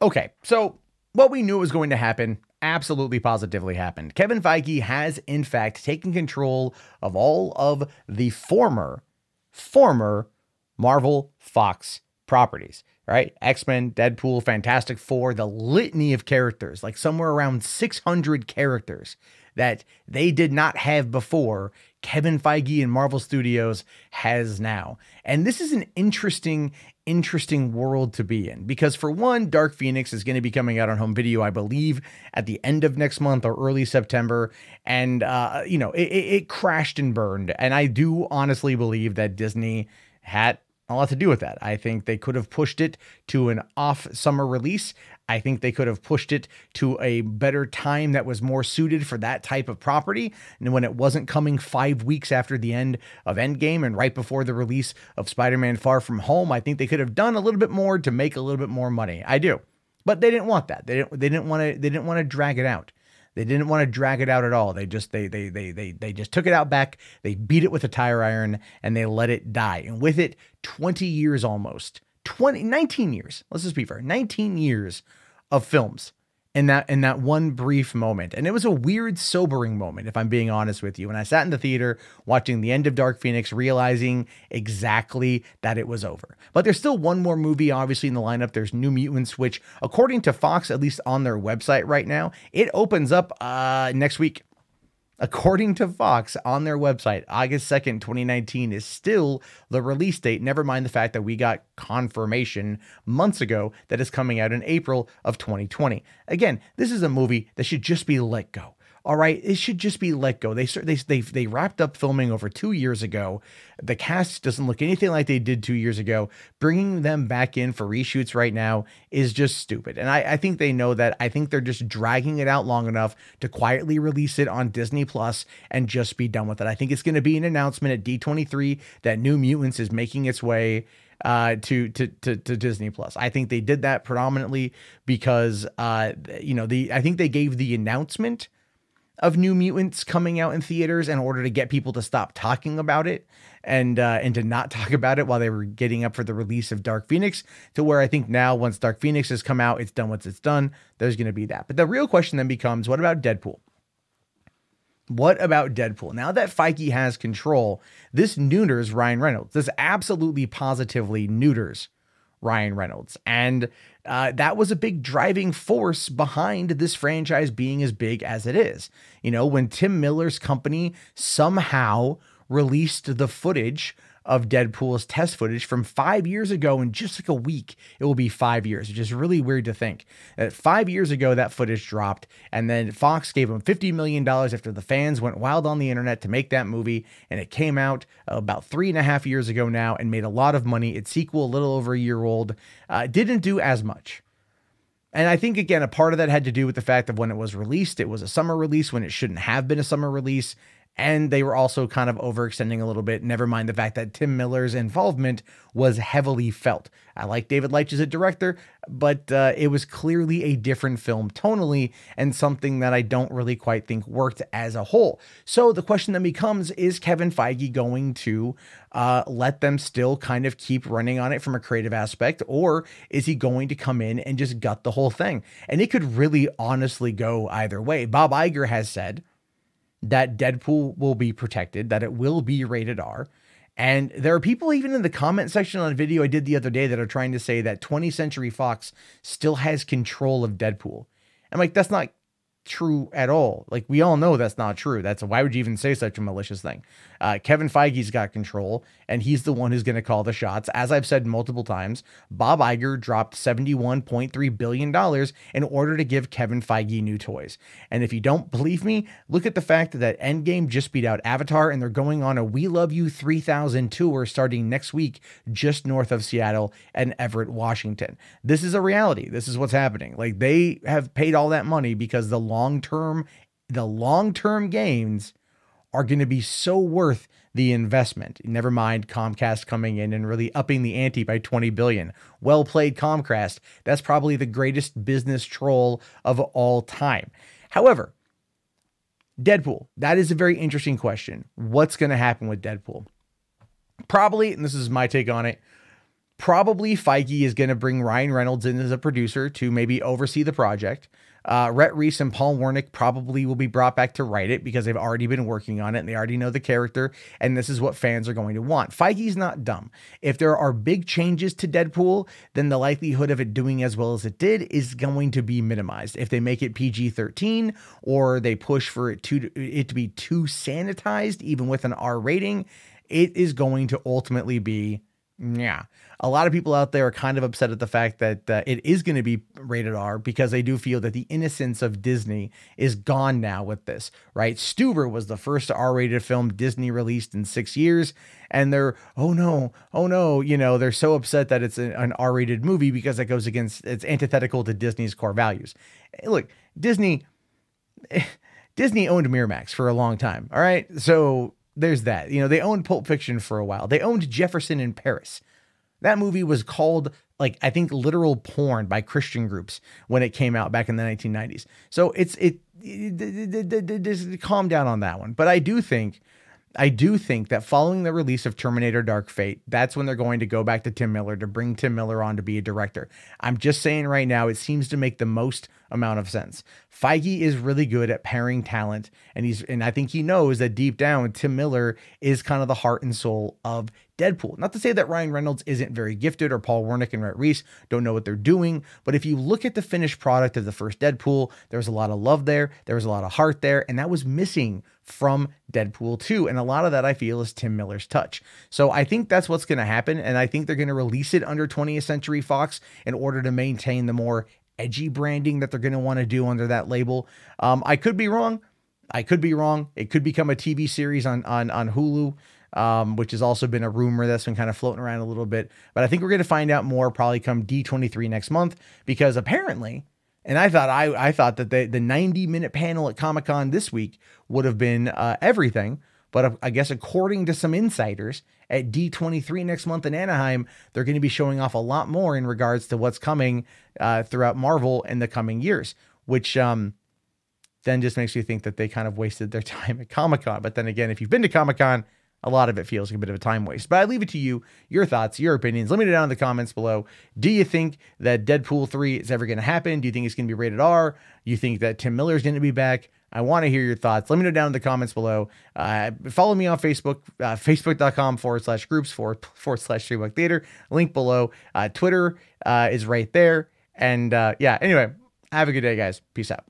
Okay, so what we knew was going to happen absolutely positively happened. Kevin Feige has, in fact, taken control of all of the former Marvel Fox properties, right? X-Men, Deadpool, Fantastic Four, the litany of characters, like somewhere around 600 characters that they did not have before, Kevin Feige and Marvel Studios has now. And this is an interesting world to be in, because for one, Dark Phoenix is going to be coming out on home video, I believe, at the end of next month or early September. And, it crashed and burned. And I do honestly believe that Disney had a lot to do with that. I think they could have pushed it to an off summer release. I think they could have pushed it to a better time that was more suited for that type of property. And when it wasn't coming 5 weeks after the end of Endgame and right before the release of Spider-Man Far From Home, I think they could have done a little bit more to make a little bit more money. I do. But they didn't want that. They didn't want to drag it out. They didn't want to drag it out at all. They just took it out back. They beat it with a tire iron and they let it die. And with it, 20 years almost. 19 years. Let's just be fair. 19 years of films in that one brief moment. And it was a weird, sobering moment, if I'm being honest with you. And I sat in the theater watching the end of Dark Phoenix, realizing exactly that it was over. But there's still one more movie, obviously, in the lineup. There's New Mutants, which, according to Fox, at least on their website right now, it opens up next week. According to Fox on their website, August 2nd, 2019 is still the release date. Never mind the fact that we got confirmation months ago that it's coming out in April of 2020. Again, this is a movie that should just be let go. All right, it should just be let go. They wrapped up filming over 2 years ago. The cast doesn't look anything like they did 2 years ago. Bringing them back in for reshoots right now is just stupid. And I think they know that. I think they're just dragging it out long enough to quietly release it on Disney Plus and just be done with it. I think it's going to be an announcement at D23 that New Mutants is making its way to Disney Plus. I think they did that predominantly because I think they gave the announcement of New Mutants coming out in theaters in order to get people to stop talking about it and to not talk about it while they were getting up for the release of Dark Phoenix, to where I think now once Dark Phoenix has come out, it's done what it's done. There's going to be that. But the real question then becomes, what about Deadpool? What about Deadpool? Now that Feige has control, this neuters Ryan Reynolds. This absolutely positively neuters Ryan Reynolds. And that was a big driving force behind this franchise being as big as it is. You know, when Tim Miller's company somehow released the footage of Deadpool's test footage from 5 years ago in just like a week, it will be 5 years, which is really weird to think. 5 years ago, that footage dropped, and then Fox gave him $50 million after the fans went wild on the internet to make that movie, and it came out about 3.5 years ago now and made a lot of money. Its sequel, a little over a year old, didn't do as much. And I think, again, a part of that had to do with the fact of when it was released. It was a summer release when it shouldn't have been a summer release. And they were also kind of overextending a little bit. Never mind the fact that Tim Miller's involvement was heavily felt. I like David Leitch as a director, but it was clearly a different film tonally and something that I don't really quite think worked as a whole. So the question then becomes, is Kevin Feige going to let them still kind of keep running on it from a creative aspect, or is he going to come in and just gut the whole thing? And it could really honestly go either way. Bob Iger has said that Deadpool will be protected, that it will be rated R. And there are people even in the comment section on a video I did the other day that are trying to say that 20th Century Fox still has control of Deadpool. I'm like, that's not true at all. Like, we all know that's not true. Why would you even say such a malicious thing? Kevin Feige's got control, and he's the one who's going to call the shots. As I've said multiple times, Bob Iger dropped $71.3 billion in order to give Kevin Feige new toys. And if you don't believe me, look at the fact that Endgame just beat out Avatar, and they're going on a We Love You 3000 tour starting next week, just north of Seattle and Everett, Washington. This is a reality. This is what's happening. Like, they have paid all that money because the long-term gains are going to be so worth the investment. Never mind Comcast coming in and really upping the ante by $20 billion. Well played, Comcast. That's probably the greatest business troll of all time. However, Deadpool, that is a very interesting question. What's going to happen with Deadpool? Probably, and this is my take on it, Probably Feige is going to bring Ryan Reynolds in as a producer to maybe oversee the project. Rhett Reese and Paul Wernick probably will be brought back to write it because they've already been working on it and they already know the character, and this is what fans are going to want. Feige's not dumb. If there are big changes to Deadpool, then the likelihood of it doing as well as it did is going to be minimized. If they make it PG-13 or they push for it to be too sanitized, even with an R rating, it is going to ultimately be, yeah. A lot of people out there are kind of upset at the fact that it is going to be rated R because they do feel that the innocence of Disney is gone now with this, right? Stuber was the first R-rated film Disney released in 6 years, and they're, oh no, you know, they're so upset that it's an R-rated movie because it goes against, it's antithetical to Disney's core values. Look, Disney owned Miramax for a long time, all right? So there's that. You know, they owned Pulp Fiction for a while. They owned Jefferson in Paris. That movie was called, like, I think literal porn by Christian groups when it came out back in the 1990s. So just calm down on that one. But I do think that following the release of Terminator Dark Fate, that's when they're going to go back to Tim Miller to bring Tim Miller on to be a director. I'm just saying right now, it seems to make the most amount of sense. Feige is really good at pairing talent, and I think he knows that deep down, Tim Miller is kind of the heart and soul of Deadpool. Not to say that Ryan Reynolds isn't very gifted or Paul Wernick and Rhett Reese don't know what they're doing, but if you look at the finished product of the first Deadpool, there was a lot of love there, there was a lot of heart there, and that was missing from Deadpool 2. And a lot of that I feel is Tim Miller's touch. So I think that's what's going to happen. And I think they're going to release it under 20th Century Fox in order to maintain the more edgy branding that they're going to want to do under that label. I could be wrong. It could become a TV series on Hulu, which has also been a rumor that's been kind of floating around a little bit. But I think we're going to find out more probably come D23 next month, because apparently, and I thought that the 90-minute panel at Comic-Con this week would have been everything. But I guess according to some insiders at D23 next month in Anaheim, they're going to be showing off a lot more in regards to what's coming throughout Marvel in the coming years, which then just makes you think that they kind of wasted their time at Comic-Con. But then again, if you've been to Comic-Con, a lot of it feels like a bit of a time waste. But I leave it to you, your thoughts, your opinions. Let me know down in the comments below. Do you think that Deadpool 3 is ever going to happen? Do you think it's going to be rated R? Do you think that Tim Miller is going to be back? I want to hear your thoughts. Let me know down in the comments below. Follow me on Facebook, facebook.com/groups/3buck theater. Link below. Twitter is right there. And yeah, anyway, have a good day, guys. Peace out.